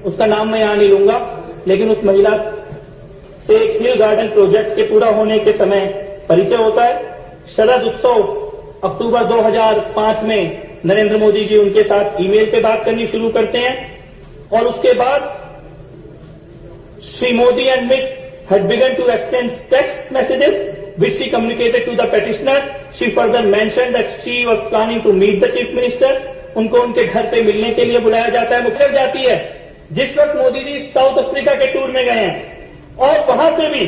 उसका नाम मैं यहां नहीं लूंगा, लेकिन उस महिला से हिल गार्डन प्रोजेक्ट के पूरा होने के समय परिचय होता है। शरद उत्सव अक्टूबर 2005 में नरेंद्र मोदी जी उनके साथ ईमेल पे बात करनी शुरू करते हैं और उसके बाद Shri Modi and miss had begun to exchange text messages which she communicated to the petitioner. She further mentioned that she was planning to meet the chief minister. उनको उनके घर पे मिलने के लिए बुलाया जाता है। मुख्य जाती है जिस वक्त मोदी जी साउथ अफ्रीका के टूर में गए हैं और वहां से भी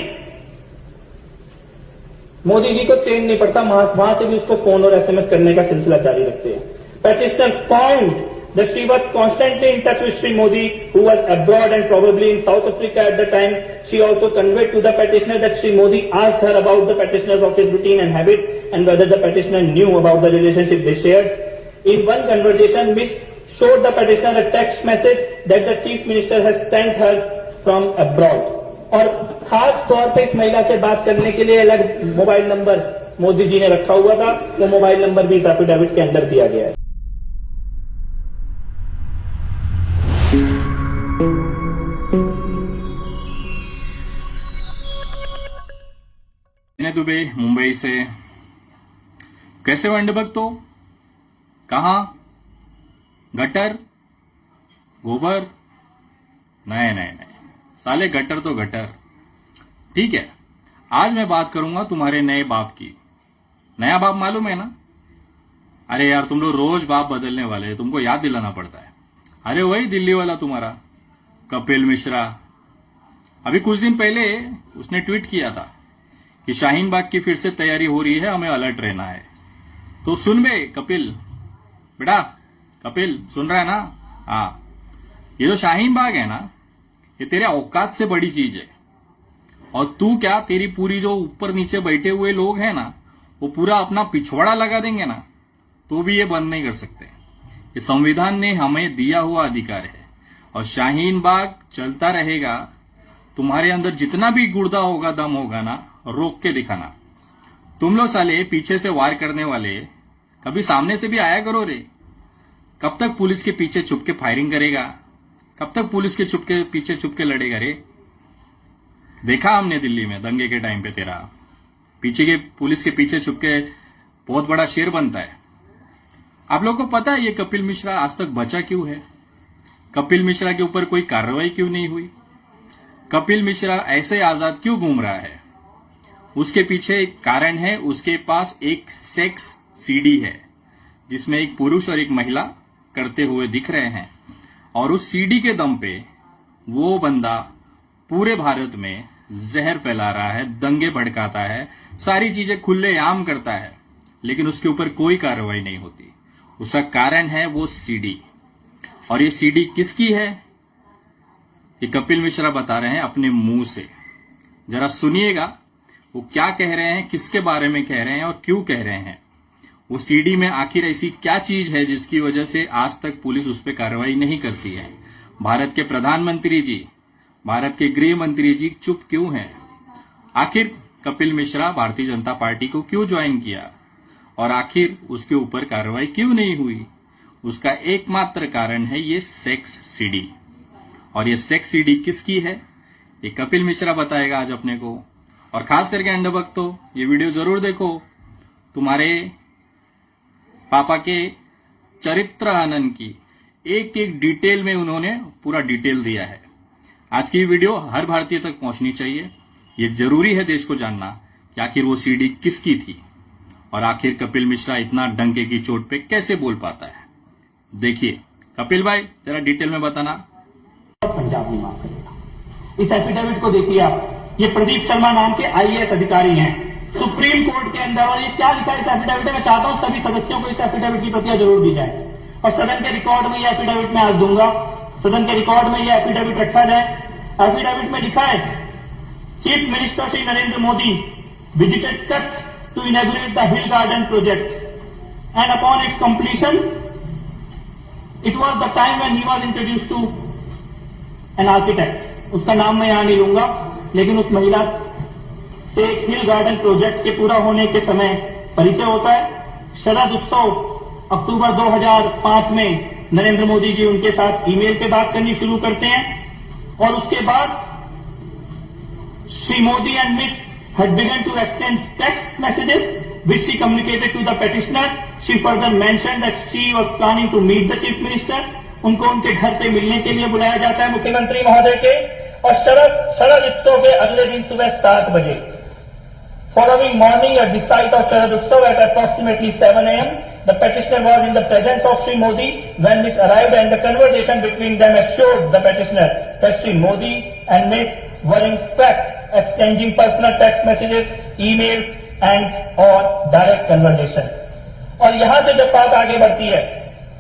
मोदी जी को चैन नहीं पड़ता, वहां से भी उसको फोन और एसएमएस करने का सिलसिला जारी रखते हैं। Petitioner found that she was constantly in touch with Sri Modi, who was abroad and probably in South Africa at the time. She also conveyed to the petitioner that Sri Modi asked her about the petitioner's office routine and habits and whether the petitioner knew about the relationship they shared. In one conversation, Miss showed the petitioner a text message that the chief minister has sent her from abroad. और खास तौर पे इस महिला से बात करने के लिए अलग मोबाइल नंबर मोदी जी ने रखा हुआ था, वो मोबाइल नंबर भी इस एफिडेविट के अंदर दिया गया है। दुबे मुंबई से। कैसे हो अंडबक? तो कहां? गटर गोबर? नहीं, साले गटर तो गटर। ठीक है, आज मैं बात करूंगा तुम्हारे नए बाप की। नया बाप मालूम है ना? अरे यार, तुम लोग रोज बाप बदलने वाले, तुमको याद दिलाना पड़ता है। अरे वही दिल्ली वाला तुम्हारा कपिल मिश्रा। अभी कुछ दिन पहले उसने ट्वीट किया था कि शाहीन बाग की फिर से तैयारी हो रही है, हमें अलर्ट रहना है। तो सुन बे कपिल, बेटा कपिल सुन रहा है ना? हाँ, ये जो शाहीन बाग है ना, ये तेरे औकात से बड़ी चीज है। और तू क्या, तेरी पूरी जो ऊपर नीचे बैठे हुए लोग हैं ना, वो पूरा अपना पिछवाड़ा लगा देंगे ना, तो भी ये बंद नहीं कर सकते। ये संविधान ने हमें दिया हुआ अधिकार है और शाहीन बाग चलता रहेगा। तुम्हारे अंदर जितना भी गुर्दा होगा, दम होगा ना, रोक के दिखाना। तुम लोग साले पीछे से वार करने वाले, कभी सामने से भी आया करो रे। कब तक पुलिस के पीछे छुप के फायरिंग करेगा? कब तक पुलिस के पीछे छुप के लड़ेगा रे? देखा हमने दिल्ली में दंगे के टाइम पे तेरा पुलिस के पीछे छुप के बहुत बड़ा शेर बनता है। आप लोगों को पता है ये कपिल मिश्रा आज तक बचा क्यों है? कपिल मिश्रा के ऊपर कोई कार्रवाई क्यों नहीं हुई? कपिल मिश्रा ऐसे आजाद क्यों घूम रहा है? उसके पीछे एक कारण है। उसके पास एक सेक्स सीडी है जिसमें एक पुरुष और एक महिला करते हुए दिख रहे हैं, और उस सीडी के दम पे वो बंदा पूरे भारत में जहर फैला रहा है, दंगे भड़काता है, सारी चीजें खुलेआम करता है, लेकिन उसके ऊपर कोई कार्रवाई नहीं होती। उसका कारण है वो सीडी। और ये सीडी किसकी है? ये कपिल मिश्रा बता रहे हैं अपने मुंह से। जरा सुनिएगा वो क्या कह रहे हैं, किसके बारे में कह रहे हैं और क्यों कह रहे हैं। वो सीडी में आखिर ऐसी क्या चीज है जिसकी वजह से आज तक पुलिस उस पर कार्रवाई नहीं करती है? भारत के प्रधानमंत्री जी, भारत के गृह मंत्री जी चुप क्यों हैं? आखिर कपिल मिश्रा भारतीय जनता पार्टी को क्यों ज्वाइन किया और आखिर उसके ऊपर कार्रवाई क्यों नहीं हुई? उसका एकमात्र कारण है ये सेक्स सीडी। और ये सेक्स सीडी किसकी है ये कपिल मिश्रा बताएगा आज अपने को। और खास करके अंडभक्त तो ये वीडियो जरूर देखो। तुम्हारे पापा के चरित्र हनन की एक एक डिटेल में उन्होंने पूरा डिटेल दिया है। आज की वीडियो हर भारतीय तक पहुंचनी चाहिए। ये जरूरी है देश को जानना कि आखिर वो सीडी किसकी थी और आखिर कपिल मिश्रा इतना डंके की चोट पे कैसे बोल पाता है। देखिए कपिल भाई, जरा डिटेल में बताना। पंजाब नहीं माफ करेगा। इस एफिडेविट को देखिए आप। ये प्रदीप शर्मा नाम के आईएएस अधिकारी हैं सुप्रीम कोर्ट के अंदर। और ये क्या लिखा है इस एफिडेविट में? मैं चाहता हूं सभी सदस्यों को इस एफिडेविट की प्रतियां जरूर दी जाए और सदन के रिकॉर्ड में ये एफिडेविट मैं आज दूंगा। सदन के रिकॉर्ड में ये एफिडेविट रखा जाए। एफिडेविट में लिखा है, chief minister Shri Narendra Modi visited Kutch to inaugurate the hill garden project and upon its completion it was the time when he was introduce to an architect. उसका नाम मैं यहां नहीं लूंगा, लेकिन उस महिला से हिल गार्डन प्रोजेक्ट के पूरा होने के समय परिचय होता है। शरद उत्सव अक्टूबर 2005 में नरेंद्र मोदी जी उनके साथ ईमेल पे बात करनी शुरू करते हैं और उसके बाद Shri Modi and miss had begun to exchange text messages which she communicated to the petitioner. She further mentioned that she was planning to meet the chief minister. उनको उनके घर पे मिलने के लिए बुलाया जाता है मुख्यमंत्री महोदय के और शरद उत्सव के अगले दिन सुबह 7 बजे Following morning at the site of Sharad Utsav at approximately 7 a.m., the petitioner was in the presence of Sri Modi when Miss arrived and the conversation between them assured the petitioner that Sri Modi and Miss were in fact exchanging personal text messages, emails and or direct conversation. और यहां से जब बात आगे बढ़ती है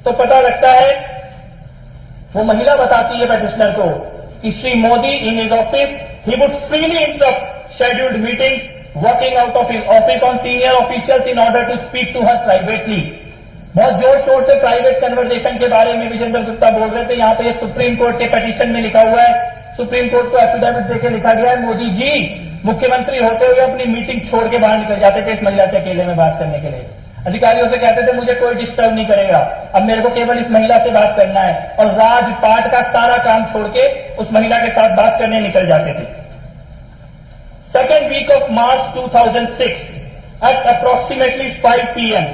तो पता लगता है वो महिला बताती है petitioner को कि Sri Modi in his office he would freely interrupt scheduled meetings walking out of his office on senior officials in order to speak to her privately. बहुत जोर शोर से प्राइवेट कन्वर्सेशन के बारे में विजेंद्र गुप्ता बोल रहे थे। यहाँ पे सुप्रीम कोर्ट के पिटीशन में लिखा हुआ है, सुप्रीम कोर्ट को एफिडेविट देके लिखा गया है, मोदी जी मुख्यमंत्री होते हुए अपनी मीटिंग छोड़ के बाहर निकल जाते थे इस महिला से अकेले में बात करने के लिए। अधिकारियों से कहते थे मुझे कोई डिस्टर्ब नहीं करेगा, अब मेरे को केवल इस महिला से बात करना है, और राजपाट का सारा काम छोड़ के उस महिला के साथ बात करने निकल जाते थे। Second week of March 2006, at approximately 5 p.m.,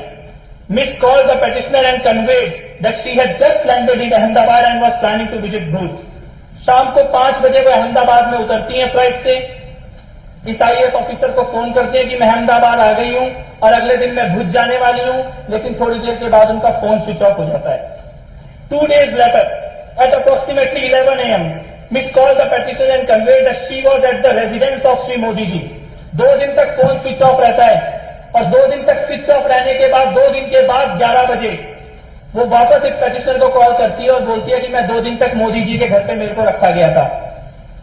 Miss called the petitioner and conveyed that she had just landed in Ahmedabad and was planning to visit Bhuj. शाम को 5 बजे वो अहमदाबाद में उतरती हैं फ्लाइट से। इस आईएएस ऑफिसर को फोन करते हैं कि मैं अहमदाबाद आ गई हूं और अगले दिन मैं भुज जाने वाली हूं, लेकिन थोड़ी देर के बाद उनका फोन स्विच ऑफ हो जाता है। 2 days later, at approximately 11 a.m., Miss called the petitioner and conveyed that she was at the residence of Sri Modi ji. 2 दिन तक फोन स्विच ऑफ रहता है और 2 दिन तक स्विच ऑफ रहने के बाद 2 दिन के बाद 11 बजे वो वापस एक petitioner को कॉल करती है और बोलती है कि मैं 2 दिन तक मोदी जी के घर पे मेरे को रखा गया था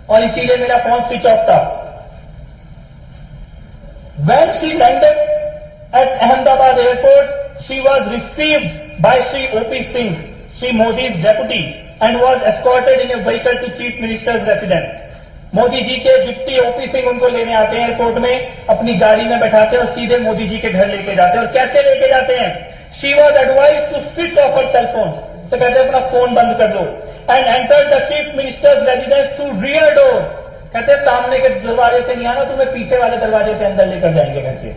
और इसीलिए मेरा फोन स्विच ऑफ था। When she landed at Ahmedabad airport, she was received by Sri O.P. Singh, Sri Modi's deputy, and was escorted in a vehicle to Chief Minister's residence. Modi ji के डिप्टी ओपी सिंह उनको लेने आते हैं airport में, अपनी गाड़ी में बैठाते हैं और सीधे मोदी जी के घर लेके जाते हैं। और कैसे लेके जाते हैं? She was advised to switch off her cell phone. तो कहते हैं अपना फोन बंद कर दो। And entered the Chief Minister's residence through rear door. कहते हैं सामने के दरवाजे से नहीं आना, तुम्हें पीछे वाले दरवाजे से अंदर लेकर जाएंगे घर के।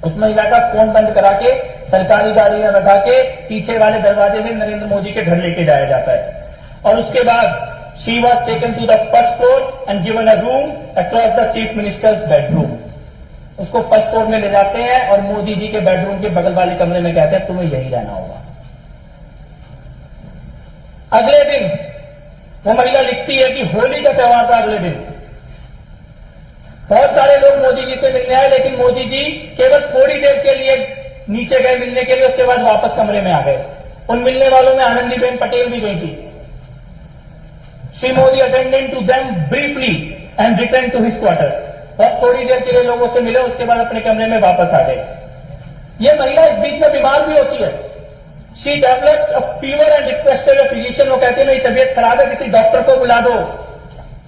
उस महिला का फोन बंद करा के सरकारी गाड़ी में बैठा के पीछे वाले दरवाजे से नरेंद्र मोदी के घर लेके जाया जाता है। और उसके बाद she was taken to the first floor and given a room across the chief minister's bedroom. उसको फर्स्ट फ्लोर में ले जाते हैं और मोदी जी के बेडरूम के बगल वाले कमरे में कहते हैं तुम्हें यही रहना होगा। अगले दिन वो महिला लिखती है कि होली का त्योहार था। अगले दिन बहुत सारे लोग मोदी जी से मिलने आए, लेकिन मोदी जी केवल थोड़ी देर के लिए नीचे गए मिलने के लिए, उसके बाद वापस कमरे में आ गए। उन मिलने वालों में आनंदीबेन पटेल भी गई थी। Shri Modi attended to them briefly and return to his quarters. बहुत थोड़ी देर के लिए लोगों से मिले, उसके बाद अपने कमरे में वापस आ गए। ये महिला इस बीच में बीमार भी होती है। She developed a fever and requested a physician. वो कहते हैं मेरी तबीयत खराब है, किसी डॉक्टर को बुला दो।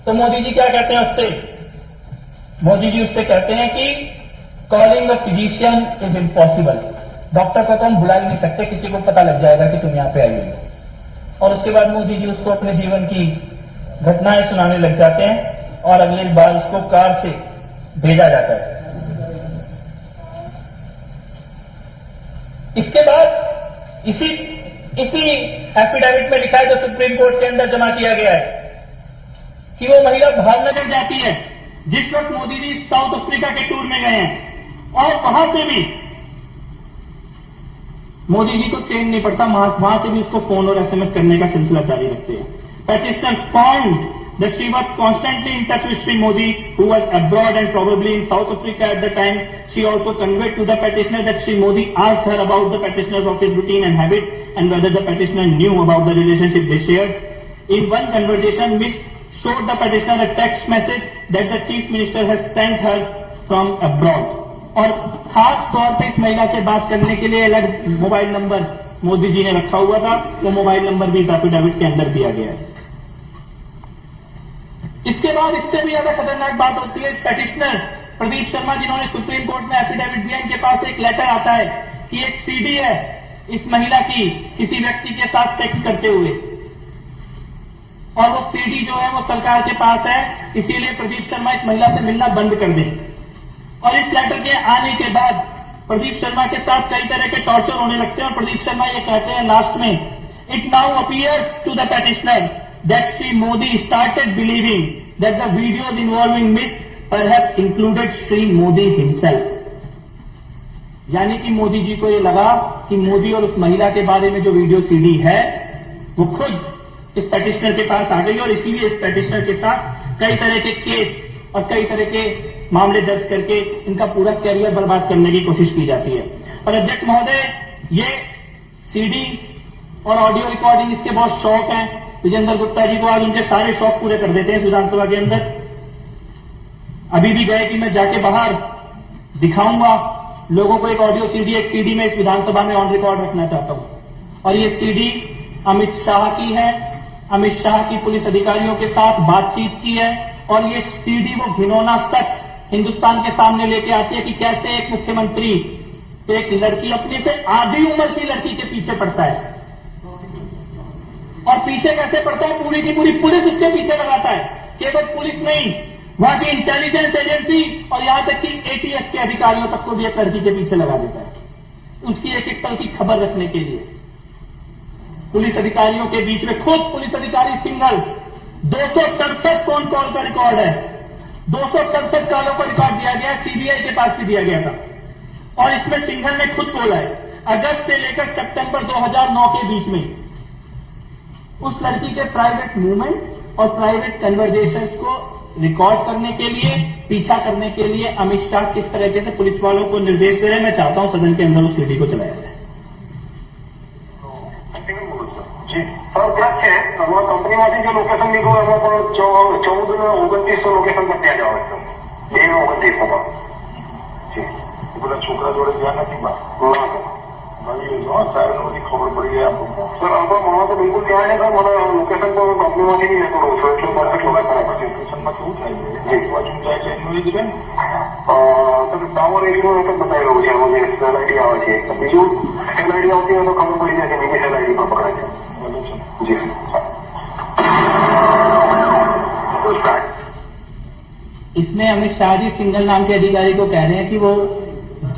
तो मोदी जी क्या कहते हैं उससे? मोदी जी उससे कहते हैं कि calling a physician is impossible. Doctor को तो हम बुला ही नहीं सकते, किसी को पता लग जाएगा कि तुम यहां पे आई हो। और उसके बाद मोदी जी उसको अपने जीवन की घटनाएं सुनाने लग जाते हैं और अगले बार उसको कार से भेजा जाता है। इसके बाद इसी एफिडेविट में लिखा है जो सुप्रीम कोर्ट के अंदर जमा किया गया है कि वो महिला भावनगर जाती है जिस वक्त मोदी जी साउथ अफ्रीका के टूर में गए हैं, और वहां से भी मोदी जी को चैन नहीं पड़ता, वहां से भी उसको फोन और एसएमएस करने का सिलसिला जारी रखते हैं। Petitioner found that she was constantly in touch with Sri Modi, who was abroad and probably in South Africa at the time. She also conveyed to the petitioner that Sri Modi asked her about the petitioner's office routine and habits and whether the petitioner knew about the relationship they shared. In one conversation, Miss showed the petitioner a text message that the chief minister has sent her from abroad. और खास तौर पे इस महिला से बात करने के लिए अलग मोबाइल नंबर मोदी जी ने रखा हुआ था, वो मोबाइल नंबर भी इस एफिडेविट के अंदर दिया गया है। इसके बाद इससे भी ज्यादा खतरनाक बात होती है। पेटिशनर प्रदीप शर्मा जिन्होंने सुप्रीम कोर्ट में एफिडेविट दिया, इनके पास एक लेटर आता है कि एक सीडी है इस महिला की किसी व्यक्ति के साथ सेक्स करते हुए, और वो सीडी जो है वो सरकार के पास है, इसीलिए प्रदीप शर्मा इस महिला से मिलना बंद कर दें। और इस लेटर के आने के बाद प्रदीप शर्मा के साथ कई तरह के टॉर्चर होने लगते हैं और प्रदीप शर्मा ये कहते हैं लास्ट में, it now appears to the petitioner that Shri Modi started believing that the videos involving miss perhaps included Shri Modi himself. यानी कि मोदी जी को ये लगा कि मोदी और उस महिला के बारे में जो वीडियो सीडी है वो खुद इस पेटिशनर के पास आ गई और इसीलिए इस पेटिशनर के साथ कई तरह के केस और कई तरह के मामले दर्ज करके इनका पूरा कैरियर बर्बाद करने की कोशिश की जाती है। और अध्यक्ष महोदय, ये सीडी और ऑडियो रिकॉर्डिंग इसके बहुत शौक हैं। विजेंद्र गुप्ता जी को आज उनके सारे शौक पूरे कर देते हैं विधानसभा के अंदर। अभी भी गए कि मैं जाके बाहर दिखाऊंगा लोगों को एक ऑडियो सीडी, एक सीडी में इस विधानसभा में ऑन रिकॉर्ड रखना चाहता हूं। और ये सीडी अमित शाह की है, अमित शाह की पुलिस अधिकारियों के साथ बातचीत की है। और ये सीडी वो घिनौना सच हिंदुस्तान के सामने लेके आती है कि कैसे एक मुख्यमंत्री एक लड़की, अपने से आधी उम्र की लड़की के पीछे पड़ता है। और पीछे कैसे पड़ता है, पूरी की पूरी पुलिस उसके पीछे लगाता है। केवल पुलिस नहीं, वहां की इंटेलिजेंस एजेंसी और यहां तक कि एटीएस के अधिकारियों तक को भी एक लड़की के पीछे लगा देता है उसकी एक एक पल की खबर रखने के लिए। पुलिस अधिकारियों के बीच में खुद पुलिस अधिकारी सिंघल 267 फोन कॉल का रिकॉर्ड है, 267 कॉलों का रिकॉर्ड दिया गया है, सीबीआई के पास भी दिया गया था। और इसमें सिंघल ने खुद बोला है, अगस्त से लेकर सितंबर 2009 के बीच में उस लड़की के प्राइवेट मूवमेंट और प्राइवेट कन्वर्जेशंस को रिकॉर्ड करने के लिए, पीछा करने के लिए अमित शाह किस तरीके से पुलिस वालों को निर्देश दे रहे हैं। मैं चाहता हूं सदन के अंदर उस सीडी को चलाया जाए। સર છે અમારા કંપનીમાંથી જે લોકેશન લીધું એમાં પણ 14 ને 29 લોકેશન પર ત્યાં જવાનું છે, 2 ને 29 જી પેલા છોકરા જોડે ગયા નથી બા ના નવી સાહેબ બધી ખબર પડી ગઈ આપણને સર આપણે મને તો બિલકુલ ત્યાં નહીં સર મને લોકેશન તો કંપનીમાંથી નહીં જતો રહું છું એટલે પરફેક્ટ લોકેશન પછી સ્ટેશનમાં કેવું થાય છે જી બાજુ જાય છે એનું જ છે સર ટાવર એરિયાનો એક જ બતાવી રહ્યું છે એમાં જે સેલ આઈડી આવે છે બીજું સેલ આઈડી આવતી હોય તો ખબર પડી જાય કે બીજી સેલ આઈડી પર પકડાય છે जी इसमें अमित शाह जी सिंघल नाम के अधिकारी को कह रहे हैं कि वो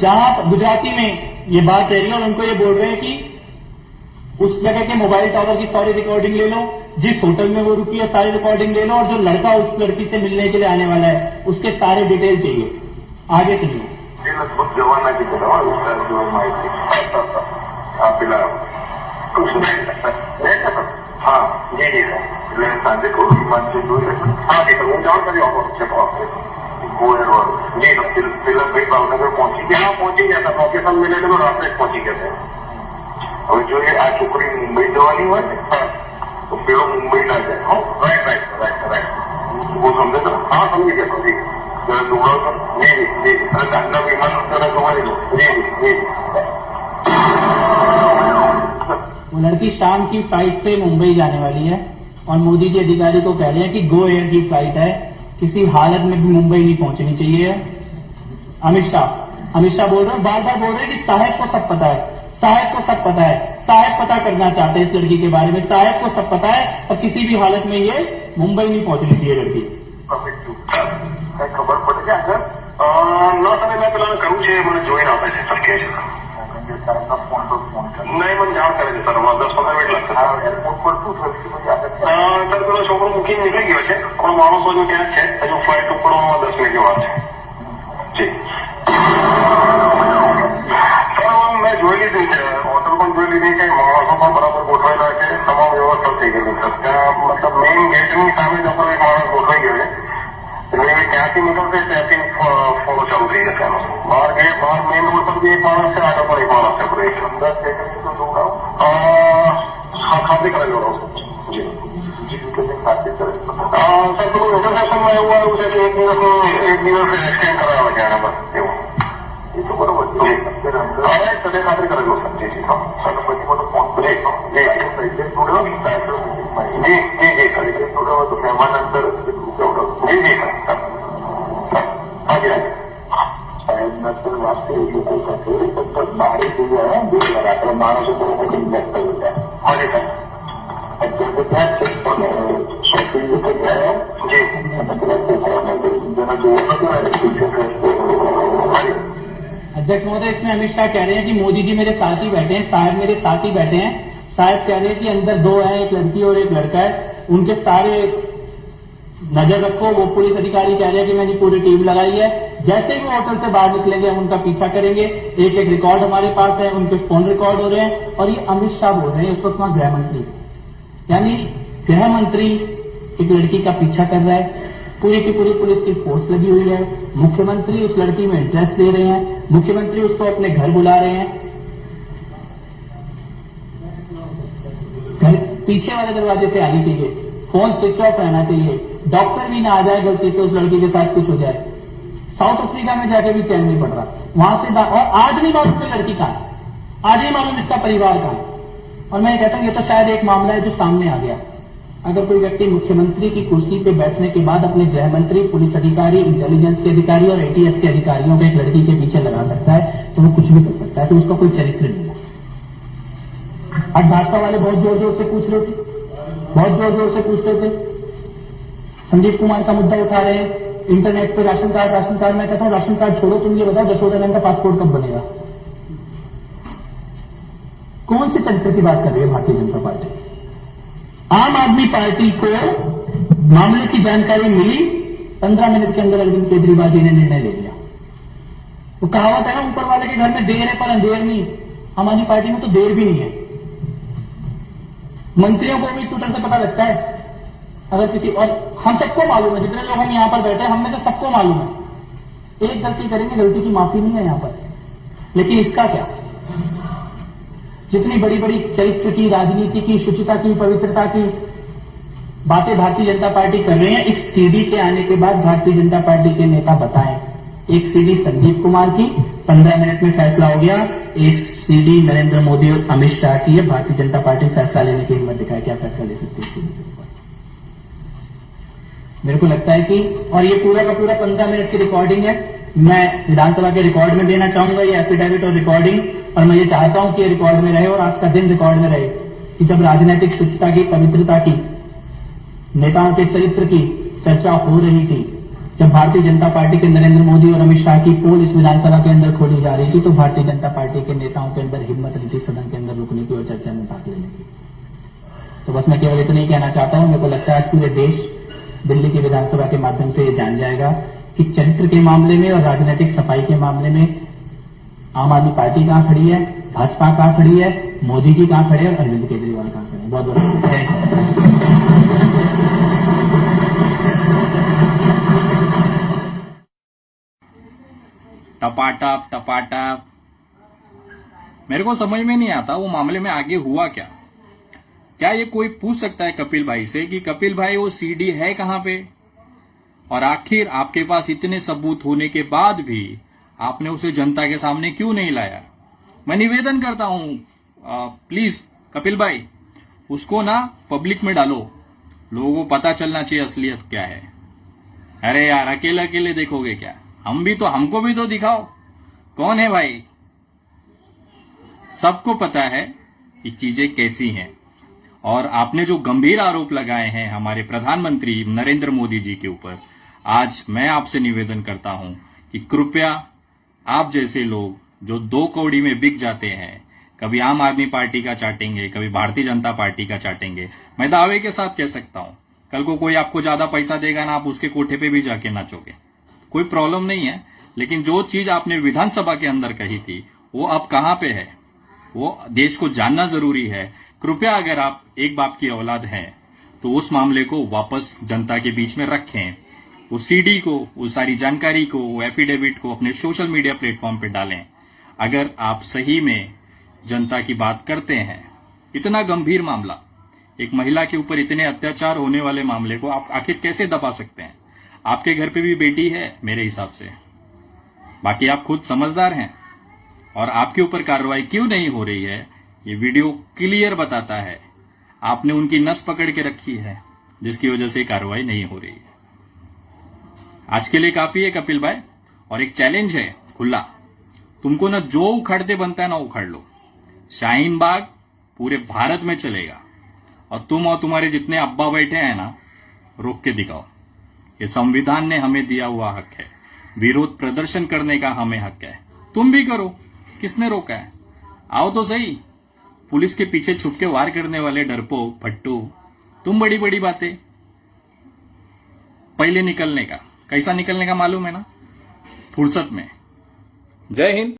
जहां गुजराती में ये बात कह रही है और उनको ये बोल रहे हैं कि उस जगह के मोबाइल टावर की सारी रिकॉर्डिंग ले लो, जिस होटल में वो रुकी है सारी रिकॉर्डिंग ले लो, और जो लड़का उस लड़की से मिलने के लिए आने वाला है उसके सारे डिटेल चाहिए। आगे चलिए। जवाना की हाँ जी जी सर सांजे को मंच हाँ जी सर वो जान कर जी सर फिर भाई भावनगर पहुंची गया, हाँ पहुंची गया था, लोकेशन मिले तो रात में पहुंची गया था। और जो ये आज छोकरी मुंबई जवानी हुआ तो फिर वो मुंबई ना जाए। हाँ राइट राइट राइट राइट वो समझे सर, हाँ समझ गया समझी गया दूंगा जी जी जी सर गांधा विमान तुम्हारी जी जी वो लड़की शाम की फ्लाइट से मुंबई जाने वाली है और मोदी जी अधिकारी को कह रहे हैं कि गो एयर की फ्लाइट है, किसी हालत में भी मुंबई नहीं पहुंचनी चाहिए। अमित शाह बोल रहे हैं, बार बार बोल रहे हैं कि साहब को सब पता है, साहब को सब पता है, साहब पता करना चाहते हैं इस लड़की के बारे में, साहब को सब पता है और किसी भी हालत में ये मुंबई नहीं पहुंचनी चाहिए लड़की। खबर पड़ गया सर ना सर मैं पेला करूँ छे मैंने જોઈને આપે છે સર કે છે नहीं मन जान करे છે સર 10-15 મિનિટ લાગશે એરપોર્ટ પર શું થયું સર પેલો છોકરો મૂકીને નીકળી ગયો છે પણ માણસો હજુ ત્યાં છે, હજુ ફ્લાઇટ ઉપડવામાં 10 મિનિટની વાર છે જી સર મેં જોઈ લીધી છે, હોટલ પણ જોઈ લીધી છે, માણસો પણ બરાબર ગોઠવાયેલા છે, તમામ વ્યવસ્થા થઈ ગયેલી છે ત્યાં મતલબ મેઇન ગેટની સામે જ આપણો એક માણસ ગોઠવાઈ ગયો છે એટલે ત્યાંથી નીકળશે ત્યાંથી ફોલો ચાલુ થઈ જશે એનો બહાર ગયે બહાર મેઇન રોડ પર બી એક માણસ છે, આગળ પણ એક માણસ છે આપણે એક અંદર ખાતી કરેલો જી ખાતી કરે સર પેલું ઇન્ટરનેશનલમાં એવું આવ્યું છે કે એક દિવસ એક્સટેન્ડ કરાવે છે આના પર એવું એ તો બરોબર જી હવે સદે ખાતરી કરેલો સર જી જી હા સર પછી મને ફોન જી જી જી જી જી સર જોડાવો તો મહેમાન અંદર જી જી સર હાજી હાજી સાહેબ નસર વાસ્તે લોકો સાથે બહાર થઈ ગયા આપણે માણસો जी अध्यक्ष महोदय, इसमें अमित शाह कह रहे हैं कि मोदी जी मेरे साथ ही बैठे हैं, साहब मेरे साथ ही बैठे हैं। साहब कह रहे हैं कि अंदर दो है, एक लड़की और एक लड़का है, उनके सारे नजर रखो। वो पुलिस अधिकारी कह रहे हैं कि मैंने पूरी टीम लगाई है, जैसे ही वो होटल से बाहर निकलेंगे हम उनका पीछा करेंगे। एक एक रिकॉर्ड हमारे पास है, उनके फोन रिकॉर्ड हो रहे हैं। और ये अमित शाह बोल रहे हैं इस वक्त वहां गृह मंत्री, यानी गृह मंत्री एक लड़की का पीछा कर रहा है, पूरी की पूरी पुलिस की फोर्स लगी हुई है। मुख्यमंत्री उस लड़की में इंटरेस्ट ले रहे हैं, मुख्यमंत्री उसको अपने घर बुला रहे हैं। घर पीछे वाले दरवाजे से आनी चाहिए, फोन स्विच ऑफ रहना चाहिए, डॉक्टर भी ना आ जाए गलती से उस लड़की के साथ कुछ हो जाए। साउथ अफ्रीका में जाके भी चैन नहीं पड़ रहा वहां से। और आज नहीं मालूम कोई लड़की कहां है, आज नहीं मालूम इसका परिवार कहां है। और मैं ये कहता हूं ये तो शायद एक मामला है जो सामने आ गया। अगर कोई व्यक्ति मुख्यमंत्री की कुर्सी पे बैठने के बाद अपने गृह मंत्री, पुलिस अधिकारी, इंटेलिजेंस के अधिकारी और एटीएस के अधिकारियों को एक लड़की के पीछे लगा सकता है तो वो कुछ भी कर सकता है, तो उसका कोई चरित्र नहीं है। आज भाजपा वाले बहुत जोर जोर से पूछ रहे थे, बहुत जोर जोर से पूछ रहे थे, संदीप कुमार का मुद्दा उठा रहे हैं, इंटरनेट पे राशन कार्ड। मैं कहता हूं राशन कार्ड छोड़ो, तुम ये बताओ यशोदा का पासपोर्ट कब बनेगा? कौन से चरित्र की बात कर रही है भारतीय जनता पार्टी? आम आदमी पार्टी को मामले की जानकारी मिली, 15 मिनट के अंदर अरविंद केजरीवाल जी ने निर्णय ले लिया। वो कहावत है ना, ऊपर वाले के घर में देर है पर अंधेर नहीं। आम आदमी पार्टी में तो देर भी नहीं है। मंत्रियों को भी ट्विटर से पता लगता है अगर किसी, और हम सबको मालूम है, जितने लोग हम यहां पर बैठे हैं हम में से सबको मालूम है, एक गलती करेंगे गलती की माफी नहीं है यहां पर। लेकिन इसका क्या, जितनी बड़ी बड़ी चरित्र की, राजनीति की, शुचिता की, पवित्रता की बातें भारतीय जनता पार्टी कर रहे हैं, इस सीडी के आने के बाद भारतीय जनता पार्टी के नेता बताएं। एक सीडी संदीप कुमार की 15 मिनट में फैसला हो गया, एक सीडी नरेंद्र मोदी और अमित शाह की है। भारतीय जनता पार्टी फैसला लेने की हिम्मत दिखाए, क्या फैसला ले सकती है सीडी के ऊपर? मेरे को लगता है कि, और ये पूरा का पूरा 15 मिनट की रिकॉर्डिंग है, मैं विधानसभा के रिकॉर्ड में देना चाहूंगा ये एफिडेविट और रिकॉर्डिंग। और मैं ये चाहता हूं कि ये रिकॉर्ड में रहे और आज का दिन रिकॉर्ड में रहे कि जब राजनीतिक शुचिता की, पवित्रता की, नेताओं के चरित्र की चर्चा हो रही थी, जब भारतीय जनता पार्टी के नरेंद्र मोदी और अमित शाह की पोल इस विधानसभा के अंदर खोली जा रही थी, तो भारतीय जनता पार्टी के नेताओं के अंदर हिम्मत नहीं थी सदन के अंदर रुकने की और चर्चा में भाग लेने की। तो बस मैं केवल इतना ही कहना चाहता हूं, मेरे को लगता है आज पूरे देश दिल्ली की विधानसभा के माध्यम से ये जान जाएगा कि चरित्र के मामले में और राजनीतिक सफाई के मामले में आम आदमी पार्टी कहां खड़ी है, भाजपा कहां खड़ी है, मोदी जी कहां खड़े हैं और अरविंद केजरीवाल कहां खड़े हैं। बहुत बहुत टपाटप टपाटप। मेरे को समझ में नहीं आता वो मामले में आगे हुआ क्या। क्या ये कोई पूछ सकता है कपिल भाई से कि कपिल भाई वो सीडी है कहां पे, और आखिर आपके पास इतने सबूत होने के बाद भी आपने उसे जनता के सामने क्यों नहीं लाया? मैं निवेदन करता हूं, प्लीज कपिल भाई उसको ना पब्लिक में डालो, लोगों को पता चलना चाहिए असलियत क्या है। अरे यार अकेले अकेले देखोगे क्या? हमको भी तो दिखाओ कौन है भाई। सबको पता है कि चीजें कैसी हैं। और आपने जो गंभीर आरोप लगाए हैं हमारे प्रधानमंत्री नरेंद्र मोदी जी के ऊपर, आज मैं आपसे निवेदन करता हूं कि कृपया आप जैसे लोग जो 2 कौड़ी में बिक जाते हैं, कभी आम आदमी पार्टी का चाटेंगे, कभी भारतीय जनता पार्टी का चाटेंगे। मैं दावे के साथ कह सकता हूं, कल को कोई आपको ज्यादा पैसा देगा ना, आप उसके कोठे पे भी जाके नाचोगे, कोई प्रॉब्लम नहीं है। लेकिन जो चीज आपने विधानसभा के अंदर कही थी वो अब कहां पे है, वो देश को जानना जरूरी है। कृपया अगर आप एक बाप की औलाद हैं तो उस मामले को वापस जनता के बीच में रखें, उस सीडी को, उस सारी जानकारी को, वो एफिडेविट को अपने सोशल मीडिया प्लेटफॉर्म पे डालें। अगर आप सही में जनता की बात करते हैं, इतना गंभीर मामला, एक महिला के ऊपर इतने अत्याचार होने वाले मामले को आप आखिर कैसे दबा सकते हैं? आपके घर पे भी बेटी है मेरे हिसाब से, बाकी आप खुद समझदार हैं। और आपके ऊपर कार्रवाई क्यों नहीं हो रही है ये वीडियो क्लियर बताता है। आपने उनकी नस पकड़ के रखी है जिसकी वजह से कार्रवाई नहीं हो रही है। आज के लिए काफी है कपिल भाई, और एक चैलेंज है खुला, तुमको ना जो उखाड़ते बनता है ना उखाड़ लो। शाहीन बाग पूरे भारत में चलेगा, और तुम और तुम्हारे जितने अब्बा बैठे हैं ना रोक के दिखाओ। ये संविधान ने हमें दिया हुआ हक है, विरोध प्रदर्शन करने का हमें हक है। तुम भी करो, किसने रोका है? आओ तो सही। पुलिस के पीछे छुप के वार करने वाले डरपोक फट्टू, तुम बड़ी बड़ी बातें। पहले निकलने का, कैसा निकलने का मालूम है ना? फुर्सत में। जय हिंद।